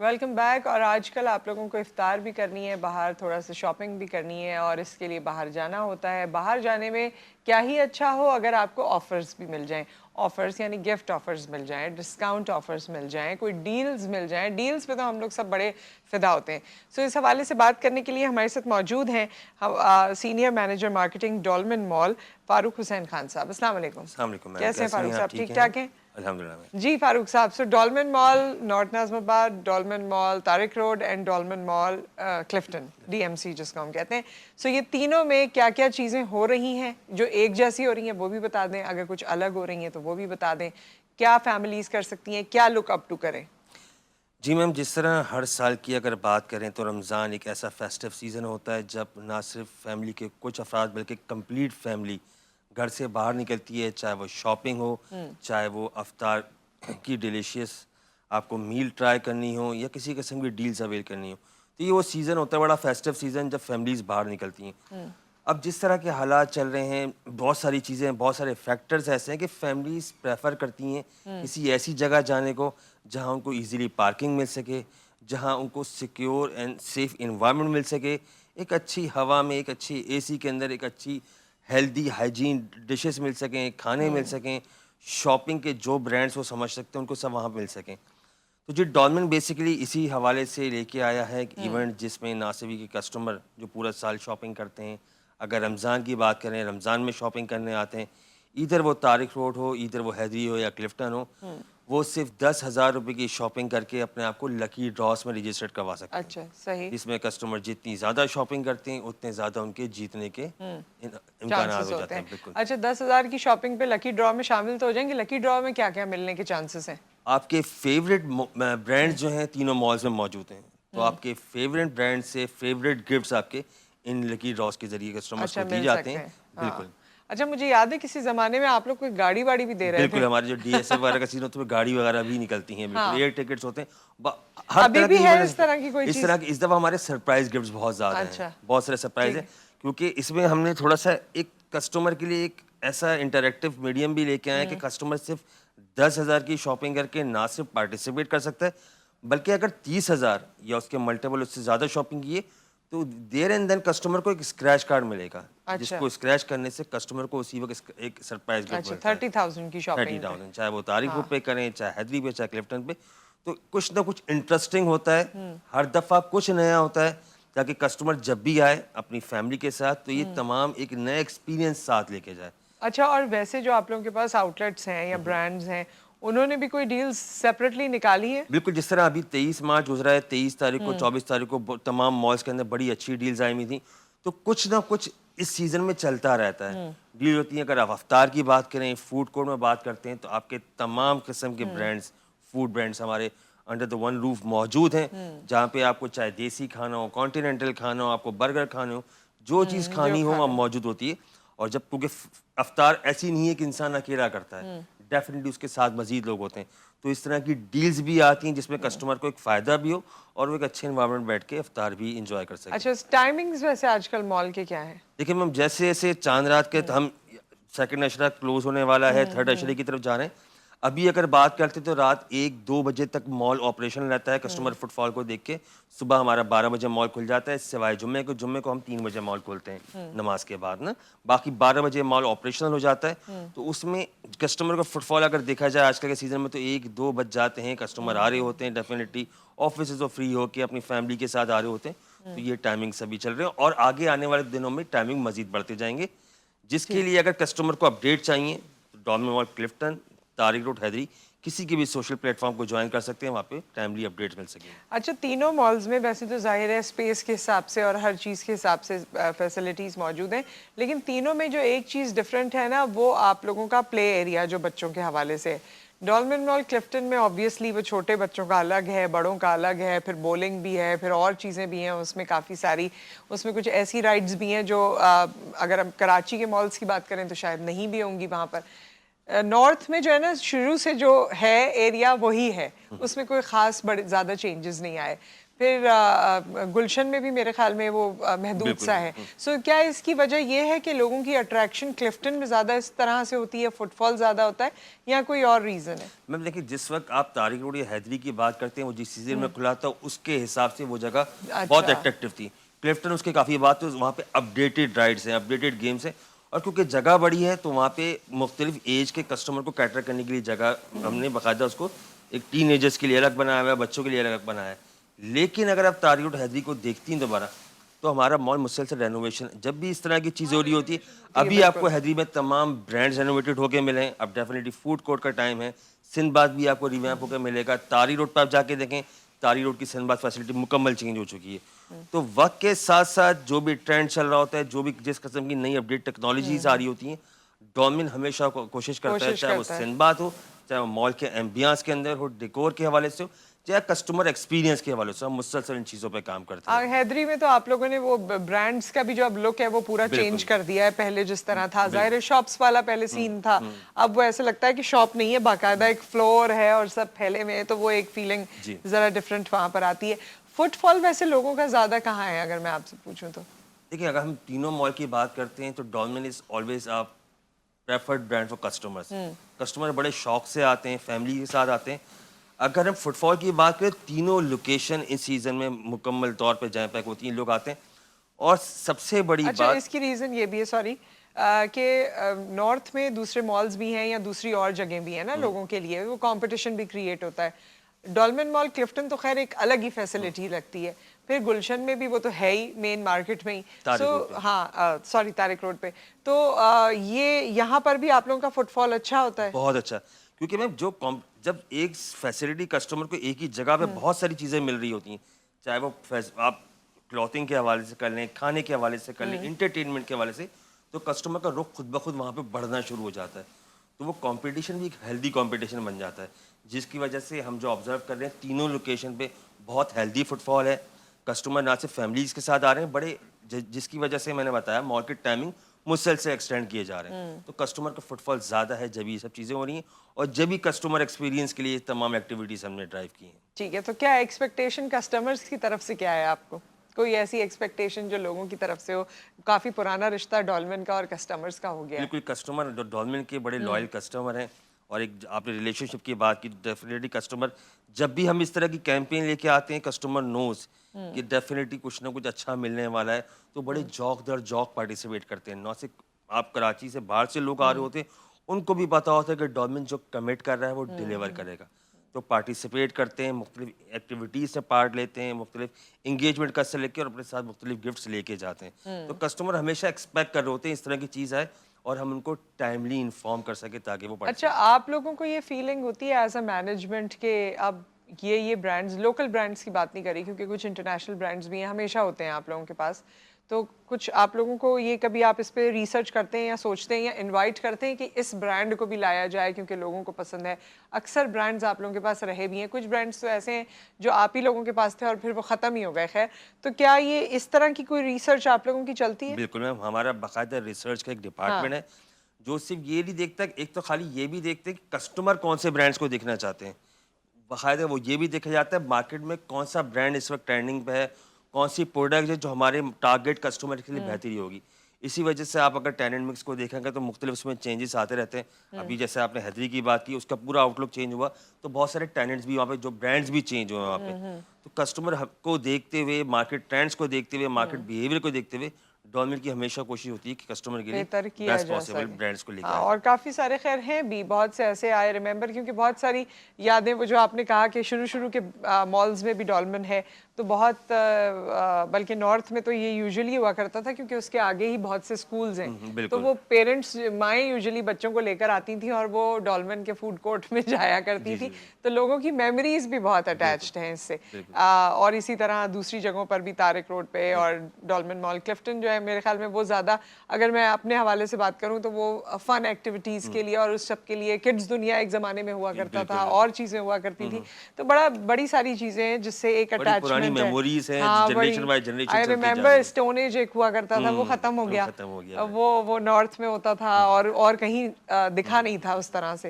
Welcome back. اور آج کل آپ لوگوں کو افطار بھی کرنی ہے, باہر تھوڑا سا شاپنگ بھی کرنی ہے, اور اس کے لیے باہر جانا ہوتا ہے. باہر جانے میں کیا ہی اچھا ہو اگر آپ کو آفرز بھی مل جائیں. آفرز یعنی گفٹ آفرز مل جائیں, ڈسکاؤنٹ آفرز مل جائیں, کوئی ڈیلز مل جائیں. ڈیلز پہ تو ہم لوگ سب بڑے فدا ہوتے ہیں. سو اس حوالے سے بات کرنے کے لیے ہمارے ساتھ موجود ہیں سینئر مینیجر مارکیٹنگ ڈولمن مال فاروق حسین خان صاحب. السلام علیکم. السلام علیکم میم. کیسے ہیں فاروق آپ صاحب؟ ٹھیک ٹھیک ٹھاک ہیں؟ الحمدللہ میم. جی فاروق صاحب, سو Dolmen mall North Nazimabad, Dolmen Mall Tariq Road and Dolmen Mall Clifton, D M C جس کو ہم کہتے ہیں. سو یہ تینوں میں کیا کیا چیزیں ہو رہی ہیں جو ایک جیسی ہو رہی ہیں وہ بھی بتا دیں, اگر کچھ الگ ہو رہی ہیں تو وہ بھی بتا دیں. کیا فیملیز کر سکتی ہیں, کیا لک اپ ٹو کریں؟ جی میم, جس طرح ہر سال کی اگر بات کریں تو رمضان ایک ایسا فیسٹیو سیزن ہوتا ہے جب نہ صرف فیملی کے کچھ افراد بلکہ کمپلیٹ فیملی گھر سے باہر نکلتی ہے, چاہے وہ شاپنگ ہو, چاہے وہ افطار کی ڈیلیشیس آپ کو میل ٹرائی کرنی ہو, یا کسی قسم کی ڈیلز اویل کرنی ہو. تو یہ وہ سیزن ہوتا ہے, بڑا فیسٹیو سیزن, جب فیملیز باہر نکلتی ہیں. اب جس طرح کے حالات چل رہے ہیں, بہت ساری چیزیں, بہت سارے فیکٹرز ایسے ہیں کہ فیملیز پریفر کرتی ہیں کسی ایسی جگہ جانے کو جہاں ان کو ایزیلی پارکنگ مل سکے, جہاں ان کو سیکیور اینڈ سیف انوائرمنٹ مل سکے, ایک اچھی ہوا میں, ایک اچھی اے سی کے اندر, ایک اچھی ہیلدی ہائیجین ڈشز مل سکیں, کھانے مل سکیں, شاپنگ کے جو برانڈس وہ سمجھ سکتے ہیں ان کو سب وہاں مل سکیں. تو جو ڈولمن بیسیکلی اسی حوالے سے لے کے آیا ہے ایک ایونٹ جس میں نہ صرف کے کسٹمر جو پورا سال شاپنگ کرتے ہیں, اگر رمضان کی بات کریں, رمضان میں شاپنگ کرنے آتے ہیں, ادھر وہ طارق روڈ ہو, ادھر وہ حیدری ہو یا کلفٹن ہو, وہ صرف 10,000 روپے کی شاپنگ کر کے اپنے آپ کو لکی ڈراس میں رجسٹرڈ کروا سکتے ہیں. اچھا, صحیح. اس میں کسٹمر جتنی زیادہ شاپنگ کرتے ہیں اتنے زیادہ ان کے جیتنے کے امکانات چانسز ہو ہوتے جاتے ہیں. ہیں. بالکل. اچھا, 10,000 کی شاپنگ پہ لکی ڈرا میں شامل تو ہو جائیں گے. لکی ڈرا میں کیا کیا ملنے کے چانسز ہیں؟ آپ کے فیوریٹ برانڈ جو ہیں تینوں مالز میں موجود ہیں, تو آپ کے فیوریٹ برانڈ سے فیوریٹ گفٹس آپ کے ان لکی ڈراس کے ذریعے کسٹمرز کو دی مل جاتے سکتے ہیں. ہیں. بالکل. اچھا, مجھے یاد ہے کسی زمانے میں آپ لوگ کوئی گاڑی واڑی بھی دے رہے تھے. بالکل, ہمارے جو ڈی ایس ایف وغیرہ کا سین ہوتا ہے گاڑی وغیرہ بھی نکلتی ہیں. بالکل, ایئر ٹکٹس ہوتے ہیں, ہر ابھی طرح بھی کی ہے اس طرح کی کوئی اس چیز؟ طرح کی. اس دفعہ ہمارے سرپرائز گفٹس بہت زیادہ ہیں, بہت سارے سرپرائز ہیں, کیونکہ اس میں ہم نے تھوڑا سا ایک کسٹمر کے لیے ایک ایسا انٹریکٹیو میڈیم بھی لے کے آئے ہیں کہ کسٹمر صرف 10,000 کی شاپنگ کر کے نہ صرف پارٹیسپیٹ کر سکتا ہے, بلکہ اگر 30,000 یا اس کے ملٹیپل اس سے زیادہ شاپنگ کیے تو دیر اینڈ دین کسٹمر کو ایک اسکریچ کارڈ ملے گا, جس کو اسکریچ کرنے سے کسٹمر کو اسی وقت ایک سرپرائز گفٹ ملتا ہے. 30,000 کی شاپنگ 30,000, چاہے وہ طارق پہ کریں, چاہے حیدری پہ, چاہے کلفٹن پہ. تو کچھ نہ کچھ انٹرسٹنگ ہوتا ہے, ہر دفعہ کچھ نیا ہوتا ہے, تاکہ کسٹمر جب بھی آئے اپنی فیملی کے ساتھ تو یہ تمام ایک نیا ایکسپیرینس ساتھ لے کے جائے. اچھا, اور ویسے جو آپ لوگوں کے پاس آؤٹ لیٹس ہیں یا برانڈز ہیں, انہوں نے بھی کوئی ڈیلز سیپریٹلی نکالی ہیں؟ بالکل, جس طرح ابھی 23 مارچ گزرا ہے, 23 تاریخ کو, 24 تاریخ کو تمام مالز کے اندر بڑی اچھی ڈیلز آئی ہوئی تھیں. تو کچھ نہ کچھ اس سیزن میں چلتا رہتا ہے, ڈیل ہوتی ہیں. اگر آپ افطار کی بات کریں, فوڈ کورٹ میں بات کرتے ہیں, تو آپ کے تمام قسم کے برانڈس, فوڈ برانڈس ہمارے انڈر دا ون روف موجود ہیں, جہاں پہ آپ کو چاہے دیسی کھانا ہو, کانٹیننٹل کھانا ہو, آپ کو برگر کھانے ہو, جو چیز کھانی ہو وہاں موجود ہوتی ہے. اور جب کیونکہ افطار ایسی نہیں ہے کہ انسان اکیلا کرتا ہے, ڈیفینیٹلی اس کے ساتھ مزید لوگ ہوتے ہیں, تو اس طرح کی ڈیلز بھی آتی ہیں جس میں کسٹمر کو ایک فائدہ بھی ہو اور وہ ایک اچھے انوائرمنٹ بیٹھ کے افطار بھی انجوائے کر سکے. اچھا, ٹائمنگز ویسے آج کل مال کے کیا ہیں؟ دیکھیں میم, جیسے جیسے چاند رات کے ہم سیکنڈ اشرا کلوز ہونے والا ہے, تھرڈ اشرے کی طرف جا رہے ہیں. ابھی اگر بات کرتے تو رات 1-2 بجے تک مال آپریشن رہتا ہے کسٹمر فٹ فال کو دیکھ کے. صبح ہمارا 12 بجے مال کھل جاتا ہے, سوائے جمعے کو ہم 3 بجے مال کھولتے ہیں نماز کے بعد نا, باقی 12 بجے مال آپریشنل ہو جاتا ہے. تو اس میں کسٹمر کا فٹ فال اگر دیکھا جائے آج کل کے سیزن میں تو 1-2 بج جاتے ہیں, کسٹمر آ رہے ہوتے ہیں, ڈیفینیٹلی آفس سے فری ہو کے اپنی فیملی کے ساتھ آ رہے ہوتے ہیں. تو یہ ٹائمنگ سبھی چل رہے ہیں, اور آگے آنے والے دنوں میں ٹائمنگ مزید بڑھتے جائیں گے, جس کے لیے اگر کسٹمر کو اپڈیٹ چاہیے تو Dolmen Mall Clifton, Tariq road حیدری, کسی کے بھی سوشل پلیٹ فارم کو جوائن کر سکتے ہیں, وہاں پہ ٹائملی اپڈیٹس مل سکیں. اچھا, تینوں مالز میں ویسے تو ظاہر ہے اسپیس کے حساب سے اور ہر چیز کے حساب سے فیسلٹیز موجود ہیں, لیکن تینوں میں جو ایک چیز ڈفرینٹ ہے نا, وہ آپ لوگوں کا پلے ایریا جو بچوں کے حوالے سے. ڈولمن مال کلفٹن میں آبویسلی وہ چھوٹے بچوں کا الگ ہے, بڑوں کا الگ ہے, پھر بولنگ بھی ہے, پھر اور چیزیں بھی ہیں اس میں کافی ساری. اس میں کچھ ایسی رائڈز بھی ہیں جو اگر ہم کراچی کے مالز کی بات کریں تو شاید نہیں بھی ہوں گی وہاں پر. نارتھ میں جو ہے نا, شروع سے جو ہے ایریا وہی ہے, اس میں کوئی خاص بڑے زیادہ چینجز نہیں آئے. پھر گلشن میں بھی میرے خیال میں وہ محدود سا ہے. سو کیا اس کی وجہ یہ ہے کہ لوگوں کی اٹریکشن کلفٹن میں زیادہ اس طرح سے ہوتی ہے, فٹ فال زیادہ ہوتا ہے, یا کوئی اور ریزن ہے؟ میم دیکھیں, جس وقت آپ طارق روڈ یا حیدری کی بات کرتے ہیں, وہ جس سیزن میں کھلا تھا اس کے حساب سے وہ جگہ بہت اٹریکٹیو تھی. کلفٹن اس کے کافی بات ہے, وہاں پہ اپڈیٹڈ رائڈس ہیں, اپڈیٹڈ گیمس ہیں, اور کیونکہ جگہ بڑی ہے تو وہاں پہ مختلف ایج کے کسٹمر کو کیٹر کرنے کے لیے جگہ ہم نے باقاعدہ اس کو ایک ٹین ایجرس کے لیے الگ بنایا ہوا ہے, بچوں کے لیے الگ بنایا ہے. لیکن اگر آپ طارق روڈ حیدری کو دیکھتی ہیں دوبارہ, تو ہمارا مال مسلسل رینوویشن, جب بھی اس طرح کی چیزیں ہو رہی ہوتی ہے, ابھی آپ کو حیدری میں تمام برانڈز رینوویٹڈ ہو کے ملے ہیں. اب ڈیفینیٹلی فوڈ کورٹ کا ٹائم ہے, سندھ باد بھی آپ کو ریویمپ ہو کے ملے گا. طارق روڈ پہ آپ جا کے دیکھیں, طارق روڈ کی سندھ باد فیسلٹی مکمل چینج ہو چکی ہے. تو وقت کے ساتھ ساتھ جو بھی ٹرینڈ چل رہا ہوتا ہے, جو بھی جس قسم کی نئی اپڈیٹ ٹیکنالوجیز آ رہی ہوتی ہیں, ڈومن ہمیشہ کوشش کرتا ہے, چاہے وہ سندھ باد ہو, چاہے وہ مال کے ایمبیانس کے اندر ہو, ڈیکور کے حوالے سے ہو, چاہے کسٹمر ایکسپیرینس کے حوالے سے, ہم مسلسل ان چیزوں پہ کام کرتے ہیں. حیدری میں تو آپ لوگوں نے وہ برانڈز کا بھی جو اب لک ہے وہ پورا چینج کر دیا ہے. پہلے جس طرح تھا, ظاہر ہے شاپس والا پہلے سین تھا, اب وہ ایسا لگتا ہے کہ شاپ نہیں ہے, باقاعدہ ایک فلور ہے اور سب پھیلے میں, تو وہ ایک فیلنگ ذرا ڈفرینٹ وہاں پر آتی ہے. فٹ فال ویسے لوگوں کا زیادہ کہاں ہے اگر میں آپ سے پوچھوں تو؟ دیکھیں, اگر ہم تینوں مال کی بات کرتے ہیں تو Dolmen is always a preferred brand for customers. Customer بڑے شوق سے آتے ہیں, فیملی کے ساتھ آتے ہیں. اگر ہم فٹ فال کی بات کریں, تینوں لوکیشن اس سیزن میں مکمل طور پہ جام پیک ہوتی ہیں, لوگ آتے ہیں. اور سب سے بڑی بات, اس کی ریزن یہ بھی ہے, سوری, کہ نارتھ میں دوسرے مالز بھی ہیں یا دوسری اور جگہیں بھی ہیں نا لوگوں کے لیے, وہ کمپٹیشن بھی کریٹ ہوتا ہے. ڈولمن مال کلفٹن تو خیر ایک الگ ہی فیسلٹی لگتی ہے, پھر گلشن میں بھی وہ تو ہے ہی مین مارکیٹ میں ہی. سو ہاں, سوری, طارق روڈ پہ. تو یہ یہاں پر بھی آپ لوگوں کا فٹ فال اچھا ہوتا ہے؟ بہت اچھا, کیونکہ میم جب ایک فیسلٹی کسٹمر کو ایک ہی جگہ پہ بہت ساری چیزیں مل رہی ہوتی ہیں, چاہے وہ آپ کلوتھنگ کے حوالے سے کر لیں, کھانے کے حوالے سے کر لیں, انٹرٹینمنٹ کے حوالے سے, تو کسٹمر کا رخ خود بخود وہاں پہ بڑھنا شروع ہو جاتا ہے. تو وہ کمپٹیشن بھی ایک ہیلدی کمپٹیشن بن جاتا ہے, جس کی وجہ سے ہم جو آبزرو کر رہے ہیں, تینوں لوکیشن پہ بہت ہیلدی فٹ فال ہے. کسٹمر نہ صرف فیملیز کے ساتھ آ رہے ہیں بڑے, جس کی وجہ سے میں نے بتایا مارکیٹ ٹائمنگ مسلسل ایکسٹینڈ کیے جا رہے ہیں. تو کسٹمر کا فٹ فال زیادہ ہے جب یہ سب چیزیں ہو رہی ہیں, اور جب بھی کسٹمر ایکسپیرینس کے لیے تمام ایکٹیویٹیز ہم نے ڈرائیو کی ہیں. ٹھیک ہے, تو کیا ایکسپیکٹیشن کسٹمرز کی طرف سے کیا ہے آپ کو؟ کوئی ایسی ایکسپیکٹیشن جو لوگوں کی طرف سے ہو؟ کافی پرانا رشتہ ڈولمن کا اور کسٹمرز کا ہو گیا ہے. بالکل, کسٹمر ڈولمن کے بڑے لائل کسٹمر ہیں, اور ایک آپ نے ریلیشن شپ کی بات کی, ڈیفینیٹلی کسٹمر جب بھی ہم اس طرح کی کیمپین لے کے آتے ہیں, کسٹمر نوز کہ ڈیفینیٹلی کچھ نہ کچھ اچھا ملنے والا ہے, تو بڑے جوک در جوک پارٹیسپیٹ کرتے ہیں. نہ صرف آپ کراچی سے باہر سے لوگ آ رہے ہوتے ہیں, ان کو بھی پتا ہوتا ہے کہ ڈولمن جو کمٹ کر رہا ہے وہ ڈیلیور کرے گا, تو پارٹیسپیٹ کرتے ہیں, مختلف ایکٹیویٹیز میں پارٹ لیتے ہیں, مختلف انگیجمنٹ کا حصہ لے کے, اور اپنے ساتھ مختلف گفٹس لے کے جاتے ہیں. تو کسٹمر ہمیشہ ایکسپیکٹ کر رہے ہوتے ہیں اس طرح کی چیز آئے, اور ہم ان کو ٹائملی انفارم کر سکے تاکہ وہ اچھا, آپ لوگوں کو یہ فیلنگ ہوتی ہے ایز اے مینجمنٹ کہ اب یہ برانڈز, لوکل برانڈز کی بات نہیں کری کیونکہ کچھ انٹرنیشنل برانڈز بھی ہیں, ہمیشہ ہوتے ہیں آپ لوگوں کے پاس, تو کچھ آپ لوگوں کو یہ کبھی آپ اس پہ ریسرچ کرتے ہیں یا سوچتے ہیں یا انوائٹ کرتے ہیں کہ اس برانڈ کو بھی لایا جائے کیونکہ لوگوں کو پسند ہے؟ اکثر برانڈز آپ لوگوں کے پاس رہے بھی ہیں, کچھ برانڈز تو ایسے ہیں جو آپ ہی لوگوں کے پاس تھے اور پھر وہ ختم ہی ہو گئے. خیر, تو کیا یہ اس طرح کی کوئی ریسرچ آپ لوگوں کی چلتی ہے؟ بالکل میم, ہمارا باقاعدہ ریسرچ کا ایک ڈپارٹمنٹ ہے جو صرف یہ نہیں دیکھتا, ایک تو خالی یہ بھی دیکھتے ہیں کہ کسٹمر کون سے برانڈس کو دیکھنا چاہتے ہیں, باقاعدہ وہ یہ بھی دیکھا جاتا ہے مارکیٹ میں کون سا برانڈ اس وقت ٹرینڈنگ پہ ہے, کون سی پروڈکٹ ہے جو ہمارے ٹارگیٹ کسٹمر کے لیے بہتری ہوگی. اسی وجہ سے آپ اگر ٹیننٹ مکس کو دیکھیں گے تو مختلف اس میں چینجز آتے رہتے ہیں. ابھی جیسے آپ نے حیدری کی بات کی, اس کا پورا آؤٹ لک چینج ہوا, تو بہت سارے ٹیننٹس بھی وہاں پہ, جو برانڈس بھی چینج ہوئے وہاں پہ. تو کسٹمر کو دیکھتے ہوئے, مارکیٹ ٹرینڈس کو دیکھتے ہوئے, مارکیٹ بیہیویئر کو دیکتے ہوئے, ڈولمن کی ہمیشہ کوشش ہوتی ہے کہ کسٹمر کے لیے بہتر کیا بیسٹ جا پاسبل سکے. برانڈس کو لے کے ہاں, آئے. اور کافی سارے خیر ہیں بھی, بہت سے ایسے آئے ریممبر, کیونکہ بہت ساری یادیں, وہ جو آپ نے کہا کہ شروع کے مالز میں بھی ڈولمن ہے, تو بہت, بلکہ نارتھ میں تو یہ یوزلی ہوا کرتا تھا کیونکہ اس کے آگے ہی بہت سے اسکولز ہیں, تو وہ پیرنٹس, مائیں یوزلی بچوں کو لے کر آتی تھیں اور وہ ڈولمن کے فوڈ کورٹ میں جایا کرتی تھی, تو لوگوں کی میموریز بھی بہت اٹیچڈ ہیں اس سے. اور اسی طرح دوسری جگہوں پر بھی, طارق روڈ پہ اور ڈولمن مال کلفٹن جو ہے, میرے خیال میں وہ زیادہ, اگر میں اپنے حوالے سے بات کروں تو وہ فن ایکٹیویٹیز کے لیے اور اس سب کے لیے, کڈز دنیا ایک زمانے میں ہوا کرتا تھا, اور چیزیں ہوا کرتی تھی, تو بڑی ساری چیزیں ہیں جس سے ایک اٹیچمنٹ ہے. ہاں, generation by generation I remember stone age ایک ہوا کرتا تھا, وہ ختم ہو گیا, وہ نارتھ میں ہوتا تھا اور کہیں دکھا نہیں تھا اس طرح سے.